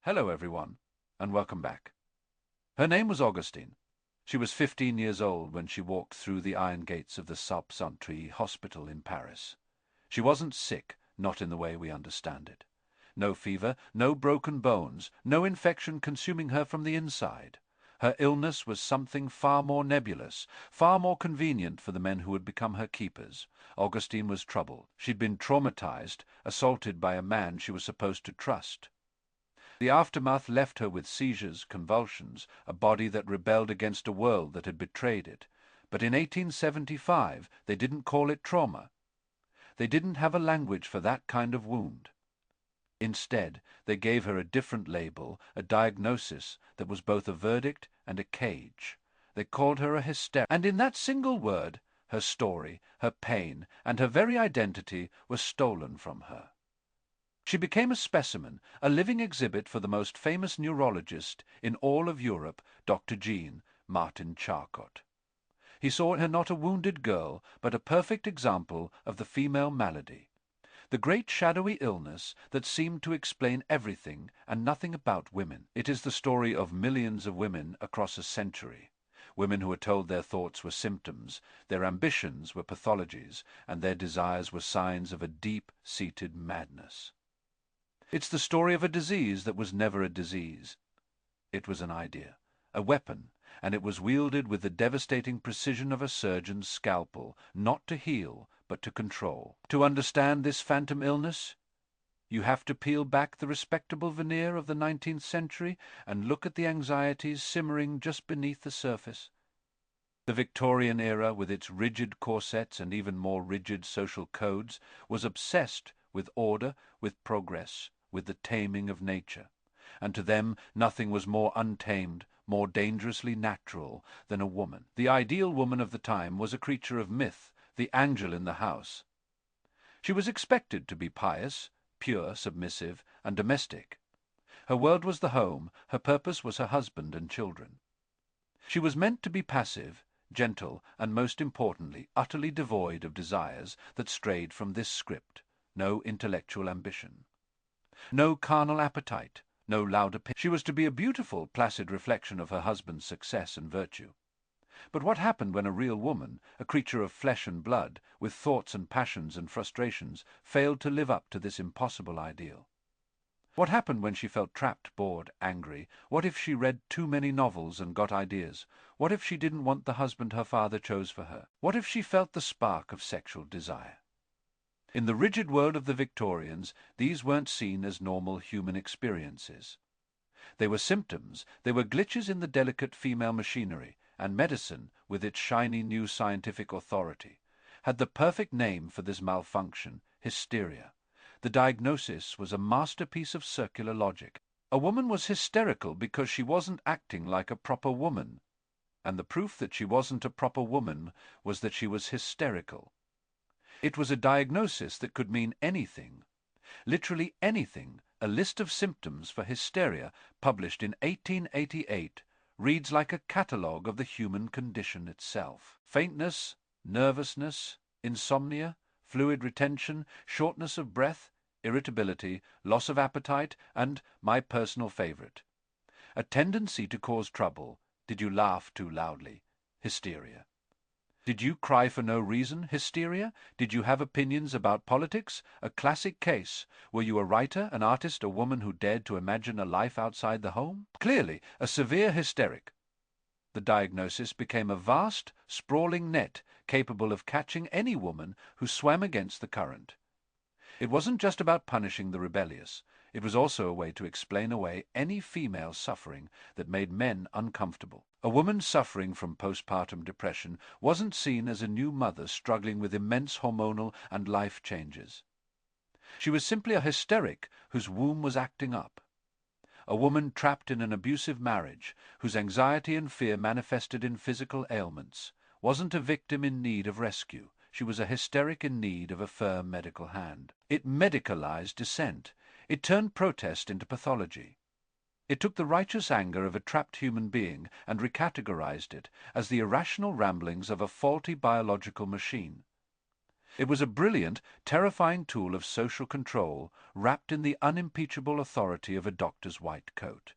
Hello everyone, and welcome back. Her name was Augustine. She was 15 years old when she walked through the iron gates of the Sanity hospital in Paris. She wasn't sick, not in the way we understand it. No fever, no broken bones, no infection consuming her from the inside. Her illness was something far more nebulous, far more convenient for the men who would become her keepers. Augustine was troubled. She'd been traumatized, assaulted by a man she was supposed to trust. The aftermath left her with seizures, convulsions, a body that rebelled against a world that had betrayed it. But in 1875, they didn't call it trauma. They didn't have a language for that kind of wound. Instead, they gave her a different label, a diagnosis that was both a verdict and a cage. They called her a hysteric. And in that single word, her story, her pain, and her very identity were stolen from her. She became a specimen, a living exhibit for the most famous neurologist in all of Europe, Dr. Jean Martin Charcot. He saw her not a wounded girl, but a perfect example of the female malady, the great shadowy illness that seemed to explain everything and nothing about women. It is the story of millions of women across a century. Women who were told their thoughts were symptoms, their ambitions were pathologies, and their desires were signs of a deep-seated madness. It's the story of a disease that was never a disease. It was an idea, a weapon, and it was wielded with the devastating precision of a surgeon's scalpel, not to heal, but to control. To understand this phantom illness, you have to peel back the respectable veneer of the 19th century and look at the anxieties simmering just beneath the surface. The Victorian era, with its rigid corsets and even more rigid social codes, was obsessed with order, with progress, with the taming of nature, and to them nothing was more untamed, more dangerously natural than a woman. The ideal woman of the time was a creature of myth, the angel in the house. She was expected to be pious, pure, submissive, and domestic. Her world was the home, her purpose was her husband and children. She was meant to be passive, gentle, and most importantly, utterly devoid of desires that strayed from this script. No intellectual ambition. No carnal appetite, no loud opinion. She was to be a beautiful, placid reflection of her husband's success and virtue. But what happened when a real woman, a creature of flesh and blood, with thoughts and passions and frustrations, failed to live up to this impossible ideal? What happened when she felt trapped, bored, angry? What if she read too many novels and got ideas? What if she didn't want the husband her father chose for her? What if she felt the spark of sexual desire? In the rigid world of the Victorians, these weren't seen as normal human experiences. They were symptoms, they were glitches in the delicate female machinery, and medicine, with its shiny new scientific authority, had the perfect name for this malfunction: hysteria. The diagnosis was a masterpiece of circular logic. A woman was hysterical because she wasn't acting like a proper woman, and the proof that she wasn't a proper woman was that she was hysterical. It was a diagnosis that could mean anything, literally anything. A list of symptoms for hysteria, published in 1888, reads like a catalogue of the human condition itself. Faintness, nervousness, insomnia, fluid retention, shortness of breath, irritability, loss of appetite, and, my personal favorite, a tendency to cause trouble. Did you laugh too loudly? Hysteria. Did you cry for no reason? Hysteria? Did you have opinions about politics? A classic case. Were you a writer, an artist, a woman who dared to imagine a life outside the home? Clearly, a severe hysteric. The diagnosis became a vast, sprawling net capable of catching any woman who swam against the current. It wasn't just about punishing the rebellious. It was also a way to explain away any female suffering that made men uncomfortable. A woman suffering from postpartum depression wasn't seen as a new mother struggling with immense hormonal and life changes. She was simply a hysteric whose womb was acting up. A woman trapped in an abusive marriage, whose anxiety and fear manifested in physical ailments, wasn't a victim in need of rescue. She was a hysteric in need of a firm medical hand. It medicalized dissent. It turned protest into pathology. It took the righteous anger of a trapped human being and recategorized it as the irrational ramblings of a faulty biological machine. It was a brilliant, terrifying tool of social control wrapped in the unimpeachable authority of a doctor's white coat.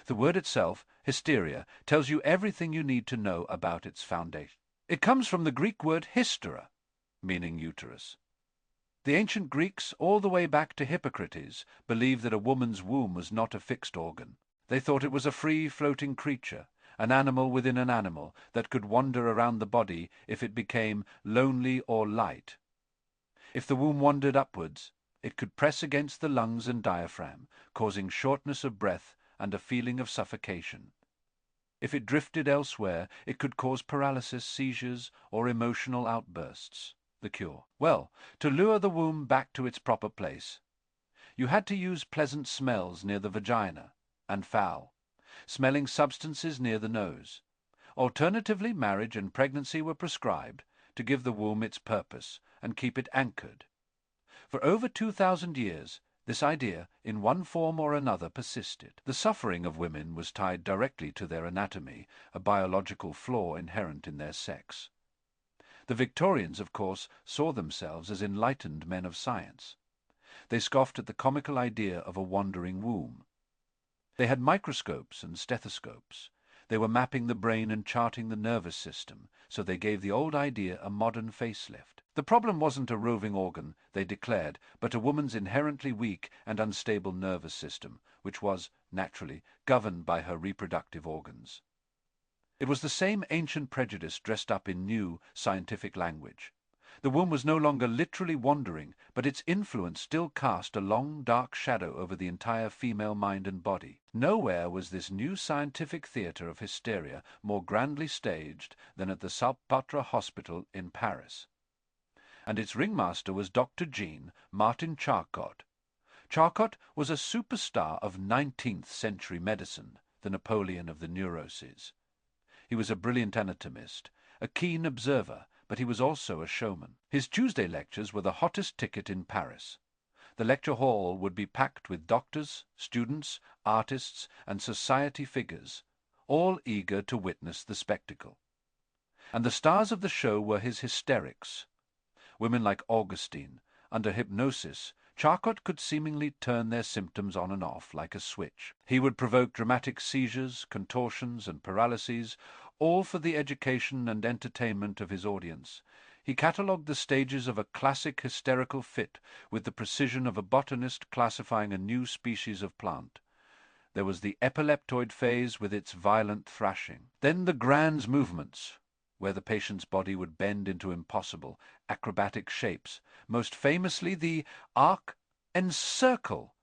The word itself, hysteria, tells you everything you need to know about its foundation. It comes from the Greek word hystera, meaning uterus. The ancient Greeks, all the way back to Hippocrates, believed that a woman's womb was not a fixed organ. They thought it was a free-floating creature, an animal within an animal that could wander around the body if it became lonely or light. If the womb wandered upwards, it could press against the lungs and diaphragm, causing shortness of breath and a feeling of suffocation. If it drifted elsewhere, it could cause paralysis, seizures, or emotional outbursts. The cure? Well, to lure the womb back to its proper place, you had to use pleasant smells near the vagina, and foul, smelling substances near the nose. Alternatively, marriage and pregnancy were prescribed to give the womb its purpose and keep it anchored. For over 2,000 years, this idea, in one form or another, persisted. The suffering of women was tied directly to their anatomy, a biological flaw inherent in their sex. The Victorians, of course, saw themselves as enlightened men of science. They scoffed at the comical idea of a wandering womb. They had microscopes and stethoscopes. They were mapping the brain and charting the nervous system, so they gave the old idea a modern facelift. The problem wasn't a roving organ, they declared, but a woman's inherently weak and unstable nervous system, which was, naturally, governed by her reproductive organs. It was the same ancient prejudice dressed up in new, scientific language. The womb was no longer literally wandering, but its influence still cast a long, dark shadow over the entire female mind and body. Nowhere was this new scientific theatre of hysteria more grandly staged than at the Salpêtre Hospital in Paris. And its ringmaster was Dr. Jean Martin Charcot. Charcot was a superstar of 19th century medicine, the Napoleon of the neuroses. He was a brilliant anatomist, a keen observer, but he was also a showman. His Tuesday lectures were the hottest ticket in Paris. The lecture hall would be packed with doctors, students, artists, and society figures, all eager to witness the spectacle. And the stars of the show were his hysterics. Women like Augustine. Under hypnosis, Charcot could seemingly turn their symptoms on and off like a switch. He would provoke dramatic seizures, contortions, and paralyses, all for the education and entertainment of his audience. He catalogued the stages of a classic hysterical fit with the precision of a botanist classifying a new species of plant. There was the epileptoid phase with its violent thrashing. Then the grand movements, where the patient's body would bend into impossible, acrobatic shapes, most famously the arc and circle,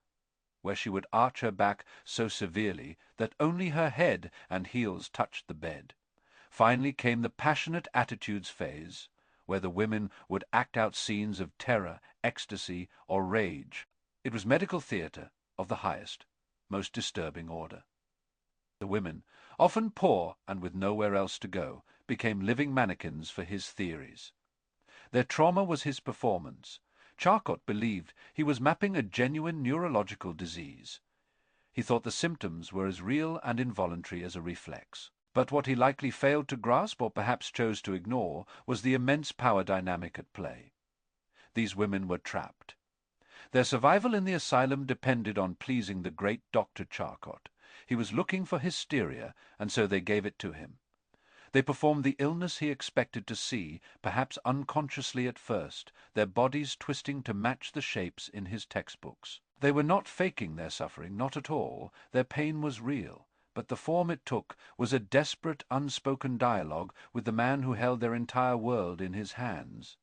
where she would arch her back so severely that only her head and heels touched the bed. Finally came the passionate attitudes phase, where the women would act out scenes of terror, ecstasy, or rage. It was medical theatre of the highest, most disturbing order. The women, often poor and with nowhere else to go, became living mannequins for his theories. Their trauma was his performance. Charcot believed he was mapping a genuine neurological disease. He thought the symptoms were as real and involuntary as a reflex. But what he likely failed to grasp, or perhaps chose to ignore, was the immense power dynamic at play. These women were trapped. Their survival in the asylum depended on pleasing the great Dr. Charcot. He was looking for hysteria, and so they gave it to him. They performed the illness he expected to see, perhaps unconsciously at first, their bodies twisting to match the shapes in his textbooks. They were not faking their suffering, not at all. Their pain was real. But the form it took was a desperate, unspoken dialogue with the man who held their entire world in his hands.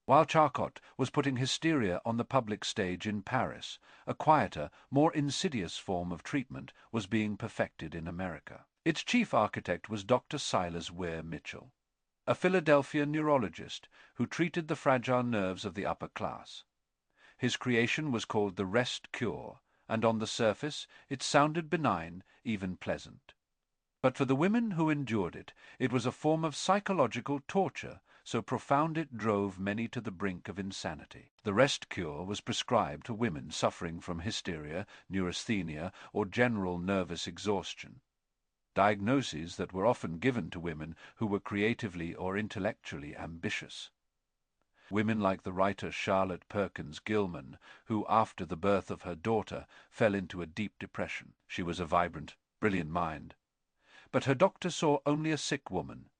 While Charcot was putting hysteria on the public stage in Paris, a quieter, more insidious form of treatment was being perfected in America. Its chief architect was Dr. Silas Weir Mitchell, a Philadelphia neurologist who treated the fragile nerves of the upper class. His creation was called the rest cure, and on the surface it sounded benign, even pleasant. But for the women who endured it, it was a form of psychological torture, so profound it drove many to the brink of insanity. The rest cure was prescribed to women suffering from hysteria, neurasthenia, or general nervous exhaustion, diagnoses that were often given to women who were creatively or intellectually ambitious. Women like the writer Charlotte Perkins Gilman, who after the birth of her daughter fell into a deep depression. She was a vibrant, brilliant mind. But her doctor saw only a sick woman.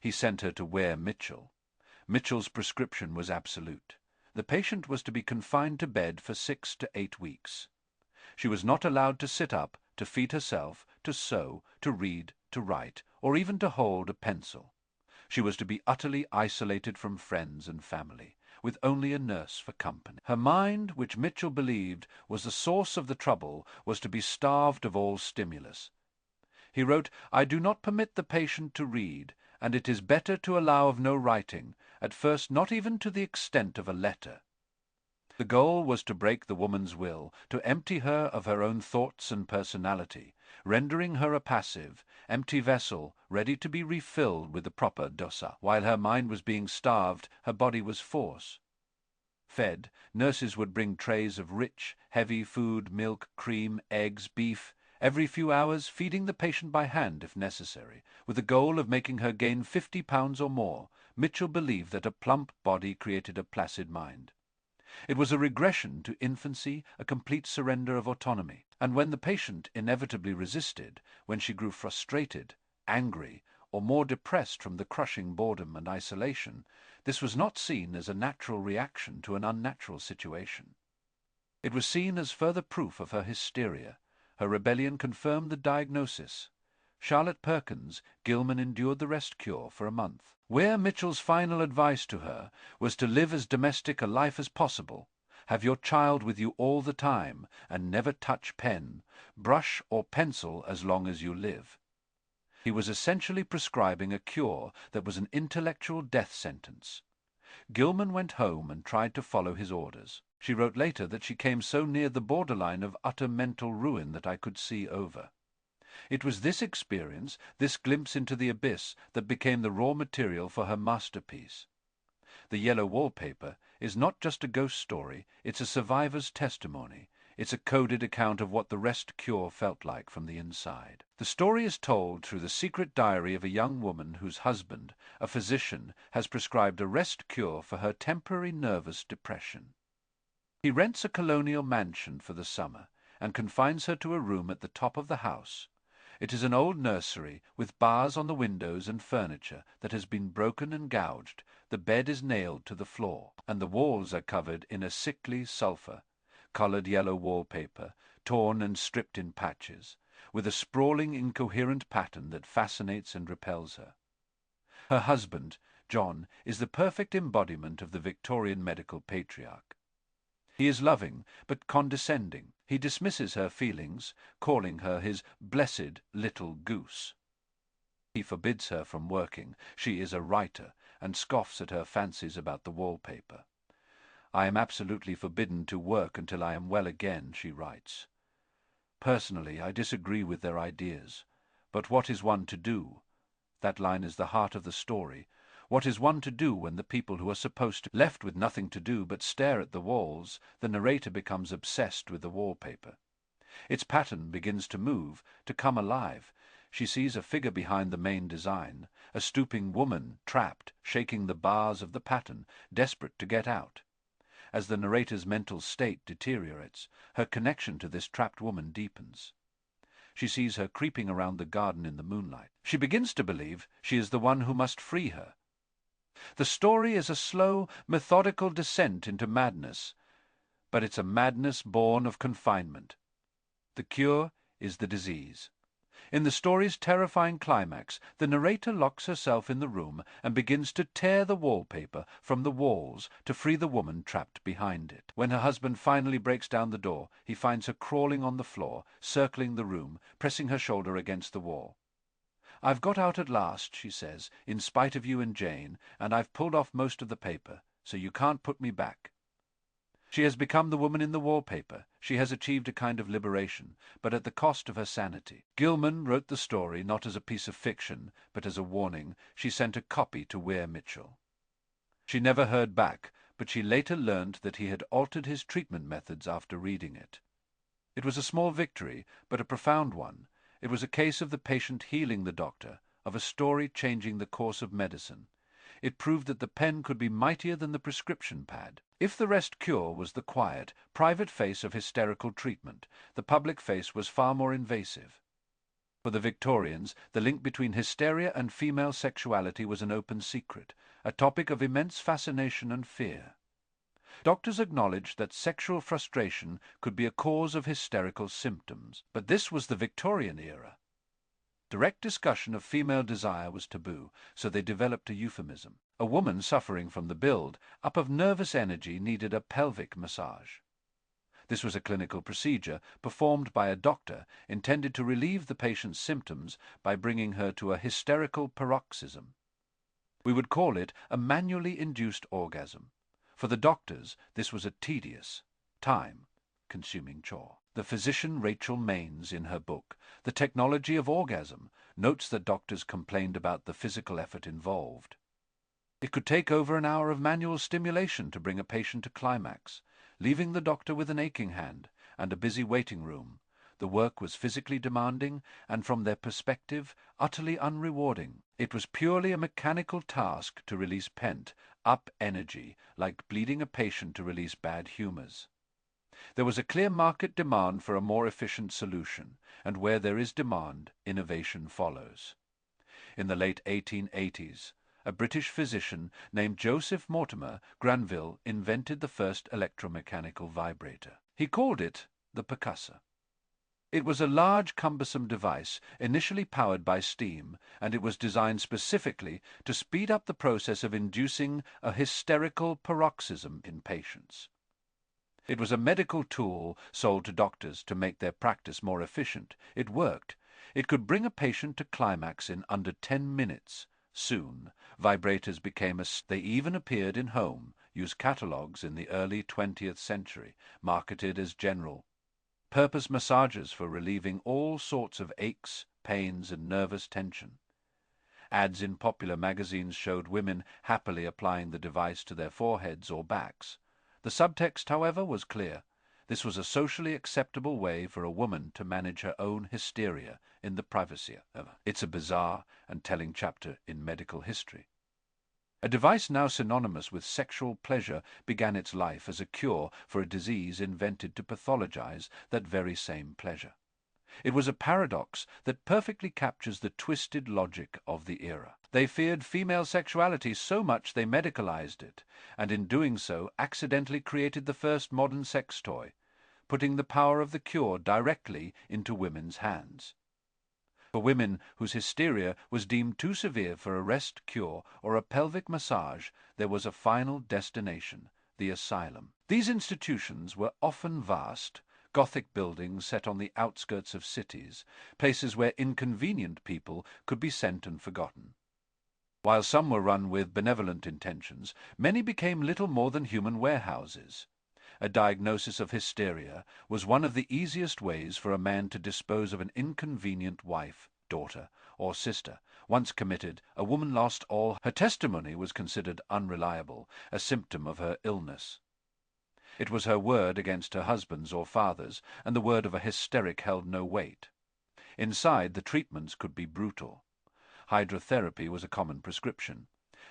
He sent her to Ware Mitchell. Mitchell's prescription was absolute. The patient was to be confined to bed for 6 to 8 weeks. She was not allowed to sit up, to feed herself, to sew, to read, to write, or even to hold a pencil. She was to be utterly isolated from friends and family, with only a nurse for company. Her mind, which Mitchell believed was the source of the trouble, was to be starved of all stimulus. He wrote, "I do not permit the patient to read, and it is better to allow of no writing, at first not even to the extent of a letter." The goal was to break the woman's will, to empty her of her own thoughts and personality, rendering her a passive, empty vessel ready to be refilled with the proper dosa. While her mind was being starved, her body was force. Fed, nurses would bring trays of rich, heavy food, milk, cream, eggs, beef, every few hours, feeding the patient by hand if necessary, with the goal of making her gain 50 pounds or more. Mitchell believed that a plump body created a placid mind. It was a regression to infancy, a complete surrender of autonomy. And when the patient inevitably resisted, when she grew frustrated, angry, or more depressed from the crushing boredom and isolation, this was not seen as a natural reaction to an unnatural situation. It was seen as further proof of her hysteria. Her rebellion confirmed the diagnosis. Charlotte Perkins Gilman endured the rest cure for a month. Ware Mitchell's final advice to her was to live as domestic a life as possible, have your child with you all the time, and never touch pen, brush, or pencil as long as you live. He was essentially prescribing a cure that was an intellectual death sentence. Gilman went home and tried to follow his orders. She wrote later that she came so near the borderline of utter mental ruin that I could see over. It was this experience, this glimpse into the abyss, that became the raw material for her masterpiece. The Yellow Wallpaper is not just a ghost story, it's a survivor's testimony. It's a coded account of what the rest cure felt like from the inside. The story is told through the secret diary of a young woman whose husband, a physician, has prescribed a rest cure for her temporary nervous depression. He rents a colonial mansion for the summer and confines her to a room at the top of the house. It is an old nursery with bars on the windows and furniture that has been broken and gouged. The bed is nailed to the floor, and the walls are covered in a sickly sulphur-colored yellow wallpaper, torn and stripped in patches, with a sprawling, incoherent pattern that fascinates and repels her. Her husband, John, is the perfect embodiment of the Victorian medical patriarch. He is loving, but condescending. He dismisses her feelings, calling her his blessed little goose. He forbids her from working. She is a writer, and scoffs at her fancies about the wallpaper. "I am absolutely forbidden to work until I am well again," she writes. "Personally, I disagree with their ideas. But what is one to do?" That line is the heart of the story. What is one to do when the people who are supposed to be left with nothing to do but stare at the walls? The narrator becomes obsessed with the wallpaper. Its pattern begins to move, to come alive. She sees a figure behind the main design, a stooping woman, trapped, shaking the bars of the pattern, desperate to get out. As the narrator's mental state deteriorates, her connection to this trapped woman deepens. She sees her creeping around the garden in the moonlight. She begins to believe she is the one who must free her. The story is a slow, methodical descent into madness, but it's a madness born of confinement. The cure is the disease. In the story's terrifying climax, the narrator locks herself in the room and begins to tear the wallpaper from the walls to free the woman trapped behind it. When her husband finally breaks down the door, he finds her crawling on the floor, circling the room, pressing her shoulder against the wall. "I've got out at last," she says, "in spite of you and Jane, and I've pulled off most of the paper, so you can't put me back." She has become the woman in the wallpaper. She has achieved a kind of liberation, but at the cost of her sanity. Gilman wrote the story not as a piece of fiction, but as a warning. She sent a copy to Ware Mitchell. She never heard back, but she later learned that he had altered his treatment methods after reading it. It was a small victory, but a profound one. It was a case of the patient healing the doctor, of a story changing the course of medicine. It proved that the pen could be mightier than the prescription pad. If the rest cure was the quiet, private face of hysterical treatment, the public face was far more invasive. For the Victorians, the link between hysteria and female sexuality was an open secret, a topic of immense fascination and fear. Doctors acknowledged that sexual frustration could be a cause of hysterical symptoms, but this was the Victorian era. Direct discussion of female desire was taboo, so they developed a euphemism. A woman suffering from the build-up of nervous energy needed a pelvic massage. This was a clinical procedure performed by a doctor intended to relieve the patient's symptoms by bringing her to a hysterical paroxysm. We would call it a manually induced orgasm. For the doctors, this was a tedious, time-consuming chore. The physician Rachel Maines, in her book, The Technology of Orgasm, notes that doctors complained about the physical effort involved. It could take over an hour of manual stimulation to bring a patient to climax, leaving the doctor with an aching hand and a busy waiting room. The work was physically demanding and, from their perspective, utterly unrewarding. It was purely a mechanical task to release pent-up energy, like bleeding a patient to release bad humors. There was a clear market demand for a more efficient solution, and where there is demand, innovation follows. In the late 1880s, a British physician named Joseph Mortimer Granville invented the first electromechanical vibrator. He called it the percussor. It was a large, cumbersome device, initially powered by steam, and it was designed specifically to speed up the process of inducing a hysterical paroxysm in patients. It was a medical tool sold to doctors to make their practice more efficient. It worked. It could bring a patient to climax in under 10 minutes. Soon, vibrators became they even appeared in home use catalogues in the early 20th century, marketed as general purpose massagers for relieving all sorts of aches, pains, and nervous tension. Ads in popular magazines showed women happily applying the device to their foreheads or backs. The subtext, however, was clear. This was a socially acceptable way for a woman to manage her own hysteria in the privacy of. It's a bizarre and telling chapter in medical history. A device now synonymous with sexual pleasure began its life as a cure for a disease invented to pathologize that very same pleasure. It was a paradox that perfectly captures the twisted logic of the era. They feared female sexuality so much they medicalized it, and in doing so accidentally created the first modern sex toy, putting the power of the cure directly into women's hands. For women whose hysteria was deemed too severe for a rest cure or a pelvic massage, there was a final destination, the asylum. These institutions were often vast, Gothic buildings set on the outskirts of cities, places where inconvenient people could be sent and forgotten. While some were run with benevolent intentions, many became little more than human warehouses. A diagnosis of hysteria was one of the easiest ways for a man to dispose of an inconvenient wife, daughter, or sister. Once committed, a woman lost all. Her testimony was considered unreliable, a symptom of her illness. It was her word against her husband's or father's, and the word of a hysteric held no weight. Inside, the treatments could be brutal. Hydrotherapy was a common prescription.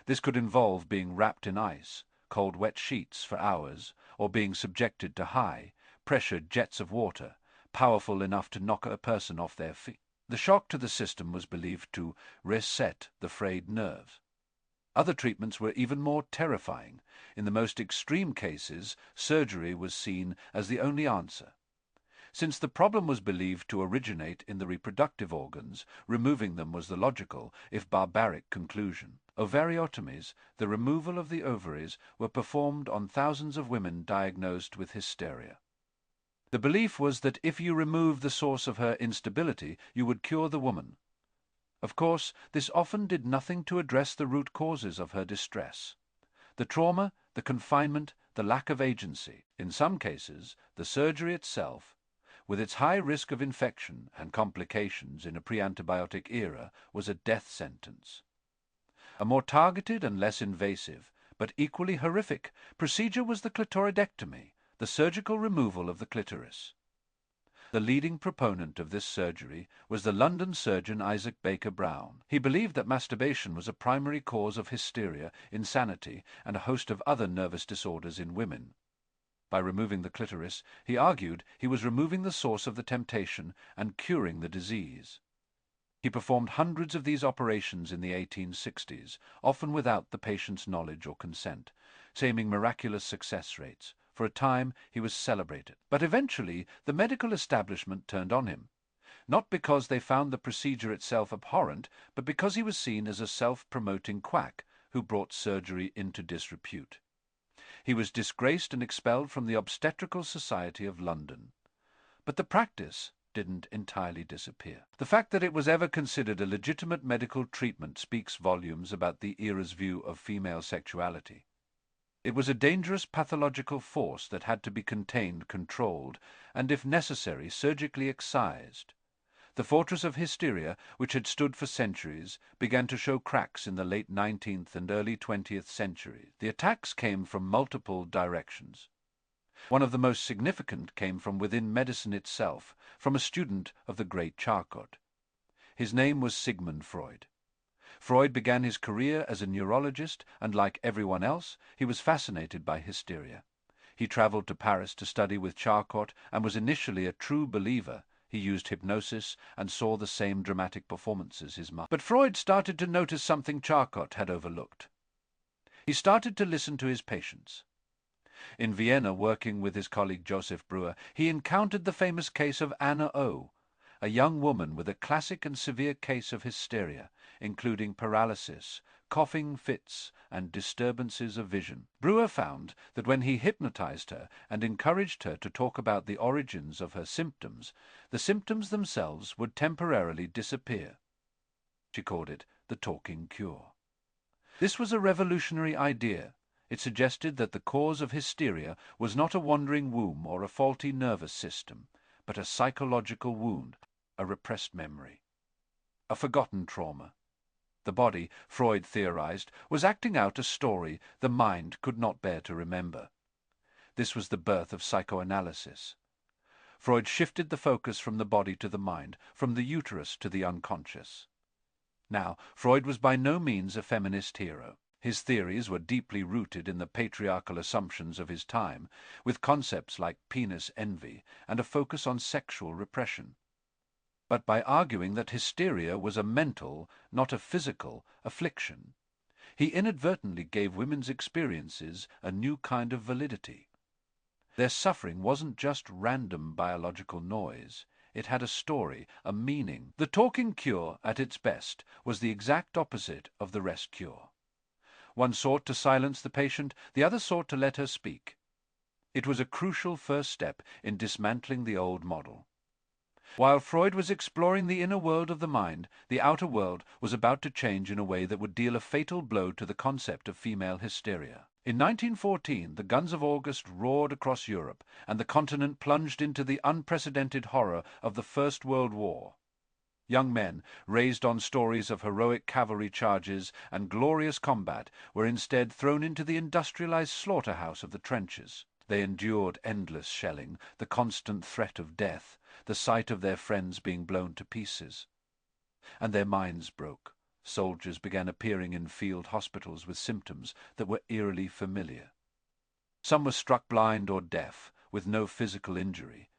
This could involve being wrapped in ice, cold wet sheets for hours, or being subjected to high, pressured jets of water, powerful enough to knock a person off their feet. The shock to the system was believed to reset the frayed nerves. Other treatments were even more terrifying. In the most extreme cases, surgery was seen as the only answer. Since the problem was believed to originate in the reproductive organs, removing them was the logical, if barbaric, conclusion. Ovariotomies, the removal of the ovaries, were performed on thousands of women diagnosed with hysteria. The belief was that if you removed the source of her instability, you would cure the woman. Of course, this often did nothing to address the root causes of her distress. The trauma, the confinement, the lack of agency. In some cases, the surgery itself, with its high risk of infection and complications in a pre-antibiotic era, was a death sentence. A more targeted and less invasive, but equally horrific, procedure was the clitoridectomy, the surgical removal of the clitoris. The leading proponent of this surgery was the London surgeon Isaac Baker Brown. He believed that masturbation was a primary cause of hysteria, insanity, and a host of other nervous disorders in women. By removing the clitoris, he argued he was removing the source of the temptation and curing the disease. He performed hundreds of these operations in the 1860s, often without the patient's knowledge or consent, claiming miraculous success rates. For a time, he was celebrated. But eventually, the medical establishment turned on him, not because they found the procedure itself abhorrent, but because he was seen as a self-promoting quack who brought surgery into disrepute. He was disgraced and expelled from the Obstetrical Society of London. But the practice didn't entirely disappear. The fact that it was ever considered a legitimate medical treatment speaks volumes about the era's view of female sexuality. It was a dangerous pathological force that had to be contained, controlled, and if necessary, surgically excised. The fortress of Hysteria, which had stood for centuries, began to show cracks in the late 19th and early 20th centuries. The attacks came from multiple directions. One of the most significant came from within medicine itself, from a student of the great Charcot. His name was Sigmund Freud. Freud began his career as a neurologist, and like everyone else, he was fascinated by hysteria. He traveled to Paris to study with Charcot and was initially a true believer. He used hypnosis and saw the same dramatic performances his mother. But Freud started to notice something Charcot had overlooked. He started to listen to his patients. In Vienna, working with his colleague Joseph Breuer, he encountered the famous case of Anna O., a young woman with a classic and severe case of hysteria, including paralysis, coughing fits, and disturbances of vision. Breuer found that when he hypnotized her and encouraged her to talk about the origins of her symptoms, the symptoms themselves would temporarily disappear. She called it the talking cure. This was a revolutionary idea. It suggested that the cause of hysteria was not a wandering womb or a faulty nervous system, but a psychological wound, a repressed memory, a forgotten trauma. The body, Freud theorized, was acting out a story the mind could not bear to remember. This was the birth of psychoanalysis. Freud shifted the focus from the body to the mind, from the uterus to the unconscious. Now, Freud was by no means a feminist hero. His theories were deeply rooted in the patriarchal assumptions of his time, with concepts like penis envy and a focus on sexual repression. But by arguing that hysteria was a mental, not a physical, affliction, he inadvertently gave women's experiences a new kind of validity. Their suffering wasn't just random biological noise. It had a story, a meaning. The talking cure, at its best, was the exact opposite of the rest cure. One sought to silence the patient, the other sought to let her speak. It was a crucial first step in dismantling the old model. While Freud was exploring the inner world of the mind, the outer world was about to change in a way that would deal a fatal blow to the concept of female hysteria. In 1914, the guns of August roared across Europe, and the continent plunged into the unprecedented horror of the First World War. Young men, raised on stories of heroic cavalry charges and glorious combat, were instead thrown into the industrialized slaughterhouse of the trenches. They endured endless shelling, the constant threat of death, the sight of their friends being blown to pieces. And their minds broke. Soldiers began appearing in field hospitals with symptoms that were eerily familiar. Some were struck blind or deaf, with no physical injury.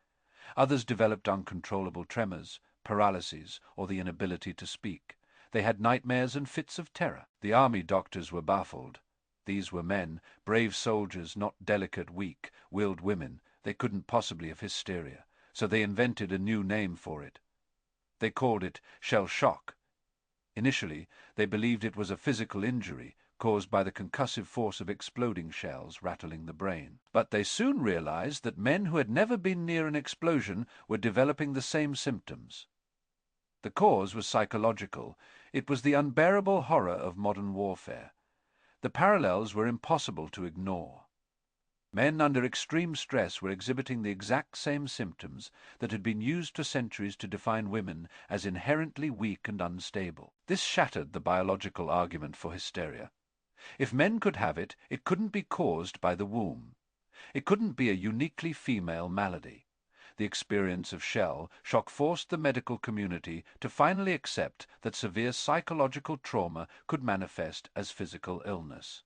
Others developed uncontrollable tremors, paralyses, or the inability to speak. They had nightmares and fits of terror. The army doctors were baffled. These were men, brave soldiers, not delicate, weak-willed women. They couldn't possibly have hysteria, so they invented a new name for it. They called it shell shock. Initially, they believed it was a physical injury caused by the concussive force of exploding shells rattling the brain. But they soon realized that men who had never been near an explosion were developing the same symptoms. The cause was psychological. It was the unbearable horror of modern warfare. The parallels were impossible to ignore. Men under extreme stress were exhibiting the exact same symptoms that had been used for centuries to define women as inherently weak and unstable. This shattered the biological argument for hysteria. If men could have it, it couldn't be caused by the womb. It couldn't be a uniquely female malady. the experience of shell shock forced the medical community to finally accept that severe psychological trauma could manifest as physical illness.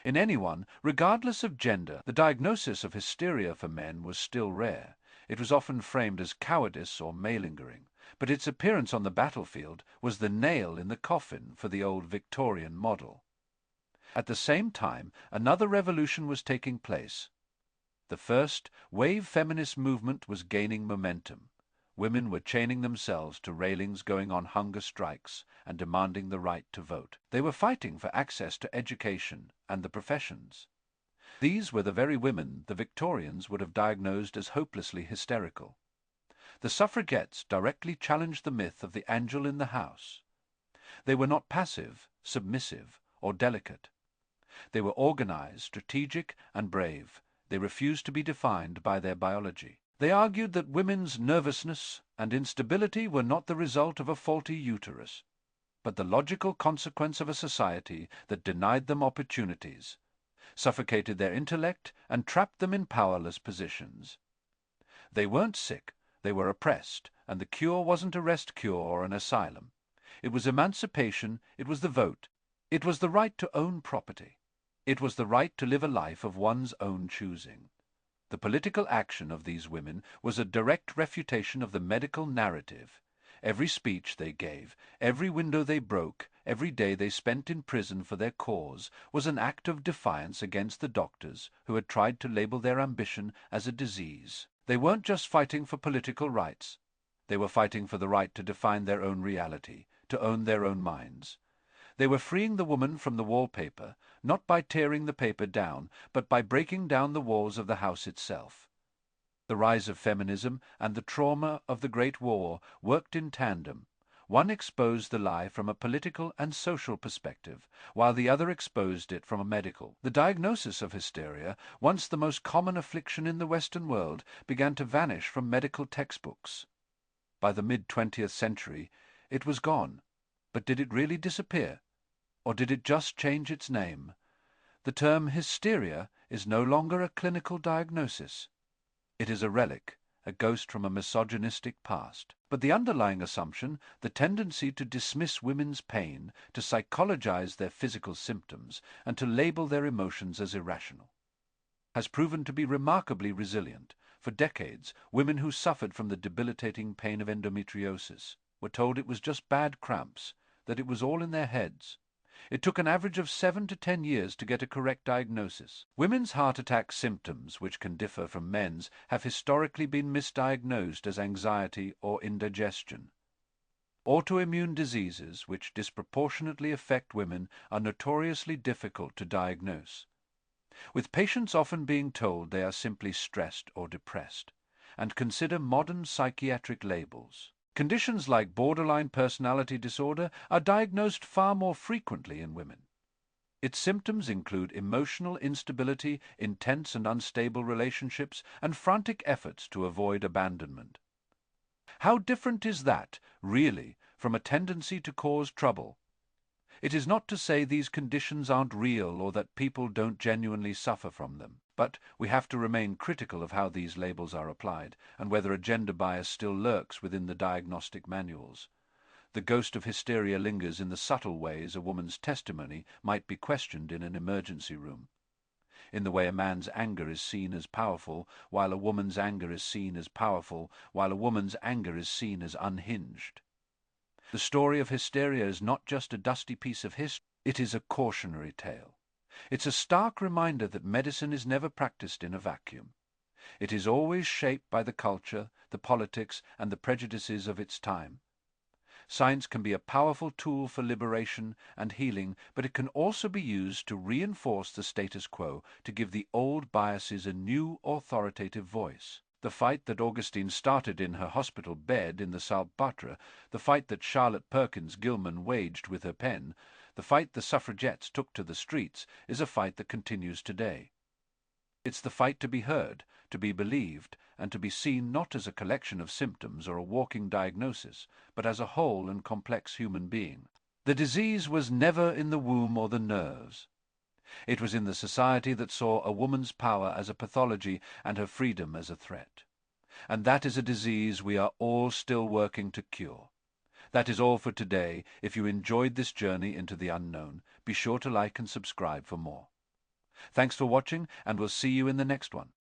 In anyone, regardless of gender, the diagnosis of hysteria for men was still rare. It was often framed as cowardice or malingering, but its appearance on the battlefield was the nail in the coffin for the old Victorian model. At the same time, another revolution was taking place. The first wave feminist movement was gaining momentum. Women were chaining themselves to railings, going on hunger strikes, and demanding the right to vote. They were fighting for access to education and the professions. These were the very women the Victorians would have diagnosed as hopelessly hysterical. The suffragettes directly challenged the myth of the angel in the house. They were not passive, submissive, or delicate. They were organized, strategic, and brave. They refused to be defined by their biology. They argued that women's nervousness and instability were not the result of a faulty uterus, but the logical consequence of a society that denied them opportunities, suffocated their intellect, and trapped them in powerless positions. They weren't sick, they were oppressed, and the cure wasn't a rest cure or an asylum. It was emancipation, it was the vote, it was the right to own property. It was the right to live a life of one's own choosing. The political action of these women was a direct refutation of the medical narrative. Every speech they gave, every window they broke, every day they spent in prison for their cause was an act of defiance against the doctors who had tried to label their ambition as a disease. They weren't just fighting for political rights. They were fighting for the right to define their own reality, to own their own minds. They were freeing the woman from the wallpaper, not by tearing the paper down, but by breaking down the walls of the house itself. The rise of feminism and the trauma of the Great War worked in tandem. One exposed the lie from a political and social perspective, while the other exposed it from a medical. The diagnosis of hysteria, once the most common affliction in the Western world, began to vanish from medical textbooks. By the mid-20th century, it was gone. But did it really disappear? Or did it just change its name? The term hysteria is no longer a clinical diagnosis. It is a relic, a ghost from a misogynistic past. But the underlying assumption, the tendency to dismiss women's pain, to psychologize their physical symptoms, and to label their emotions as irrational, has proven to be remarkably resilient. For decades, women who suffered from the debilitating pain of endometriosis were told it was just bad cramps, that it was all in their heads. It took an average of 7 to 10 years to get a correct diagnosis. Women's heart attack symptoms, which can differ from men's, have historically been misdiagnosed as anxiety or indigestion. Autoimmune diseases, which disproportionately affect women, are notoriously difficult to diagnose, with patients often being told they are simply stressed or depressed, and consider modern psychiatric labels. Conditions like borderline personality disorder are diagnosed far more frequently in women. Its symptoms include emotional instability, intense and unstable relationships, and frantic efforts to avoid abandonment. How different is that, really, from a tendency to cause trouble? It is not to say these conditions aren't real or that people don't genuinely suffer from them. But we have to remain critical of how these labels are applied, and whether a gender bias still lurks within the diagnostic manuals. The ghost of hysteria lingers in the subtle ways a woman's testimony might be questioned in an emergency room, in the way a man's anger is seen as powerful, while a woman's anger is seen as powerful, while a woman's anger is seen as unhinged. The story of hysteria is not just a dusty piece of history, it is a cautionary tale. It's a stark reminder that medicine is never practiced in a vacuum. It is always shaped by the culture, the politics, and the prejudices of its time. Science can be a powerful tool for liberation and healing, but it can also be used to reinforce the status quo, to give the old biases a new authoritative voice. The fight that Augustine started in her hospital bed in the Saltpetre, the fight that Charlotte Perkins Gilman waged with her pen, the fight the suffragettes took to the streets, is a fight that continues today. It's the fight to be heard, to be believed, and to be seen not as a collection of symptoms or a walking diagnosis, but as a whole and complex human being. The disease was never in the womb or the nerves. It was in the society that saw a woman's power as a pathology and her freedom as a threat. and that is a disease we are all still working to cure. That is all for today. If you enjoyed this journey into the unknown, be sure to like and subscribe for more. Thanks for watching, and we'll see you in the next one.